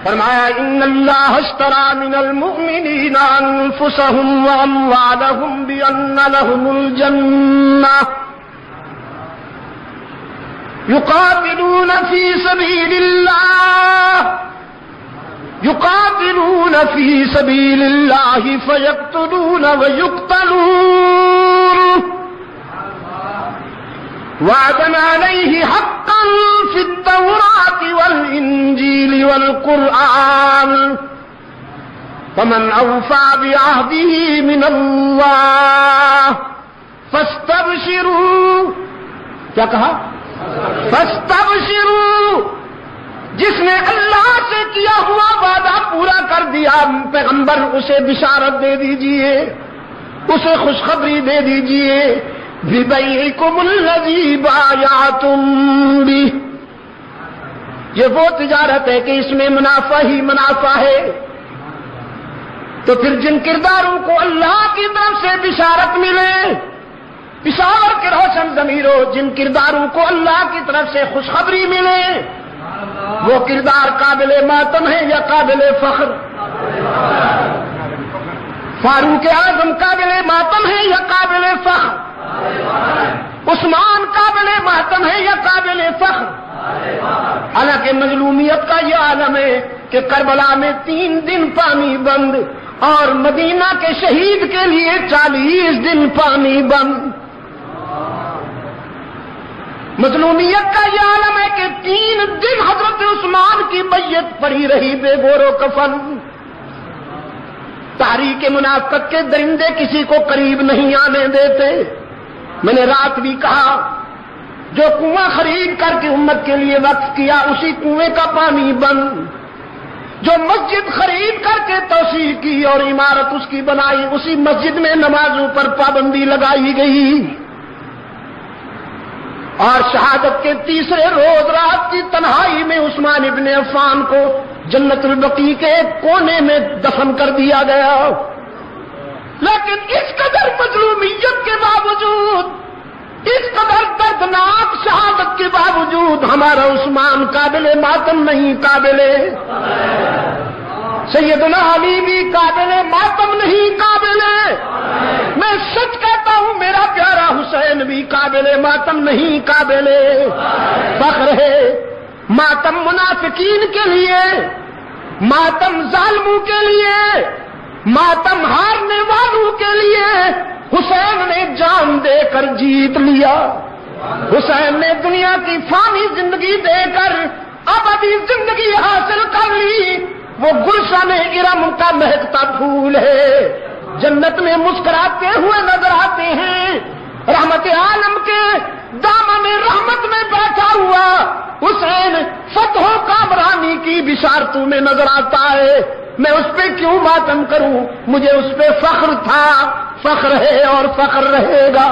فرمایا ان اللہ اشترى من المؤمنین انفسهم واموالهم بان لهم الجنہ يقاتلون في سبيل الله فيقتلون ويقتلون وعدا عليه حقا في التوراة والإنجيل والقرآن فمن أوفى بعهده من الله فاستبشروا. کیا کہا؟ فاستبشروا. جس نے اللہ سے کیا ہوا وعدہ پورا کر دیا پیغمبر اسے بشارت دے دیجئے، اسے خوشخبری دے دیجئے. بِبَيْعِكُمُ الَّذِي بَايَعْتُمْ بِهِ. یہ وہ تجارت ہے کہ اس میں منافع ہی منافع ہے. تو پھر جن کرداروں کو اللہ کی طرف سے بشارت ملے، پشاور کے روشن ضمیروں، جن کرداروں کو اللہ کی طرف سے خوشخبری ملے، وہ کردار قابل ماتم ہے یا قابل فخر؟ فاروق اعظم قابل ماتم ہے یا قابل فخر؟ عثمان قابل ماتم ہے یا قابل فخر؟ حالانکہ مظلومیت کا یہ عالم ہے کہ کربلا میں 3 دن پانی بند اور مدینہ کے شہید کے لیے 40 دن پانی بند. مظلومیت کا یہ عالم ہے کہ 3 دن حضرت عثمان کی میت پڑی رہی بے گور و کفن. تحریک منافقت کے درندے کسی کو قریب نہیں آنے دیتے. میں نے رات بھی کہا جو کنواں خرید کر کے امت کے لیے وقف کیا اسی کنویں کا پانی بند، جو مسجد خرید کر کے توسیع کی اور عمارت اس کی بنائی اسی مسجد میں نمازوں پر پابندی لگائی گئی. اور شہادت کے تیسرے روز رات کی تنہائی میں عثمان ابن عفان کو جنت البقیع کے ایک کونے میں دفن کر دیا گیا. لیکن اس قدر مظلومیت کے باوجود، اس قدر دردناک شہادت کے باوجود ہمارا عثمان قابل ماتم نہیں، قابل سیدنا علی بھی قابل ماتم نہیں، قابل میں سچ کہتا ہوں میرا پیارا حسین بھی قابل ماتم نہیں، قابل فخر ہے. ماتم منافقین کے لیے، ماتم ظالموں کے لیے، ماتم ہارنے والوں کے لیے حسین نے جان دے کر جیت لیا. حسین نے دنیا کی فانی زندگی دے کر ابدی زندگی حاصل کر لی. وہ گلشن ارم کا مہکتا پھول ہے، جنت میں مسکراتے ہوئے نظر آتے ہیں. رحمت عالم کے دامن رحمت میں بیٹھا ہوا حسین فتح و کامرانی کی بشارتوں میں نظر آتا ہے. میں اس پہ کیوں ماتم کروں؟ مجھے اس پہ فخر تھا، فخر ہے اور فخر رہے گا.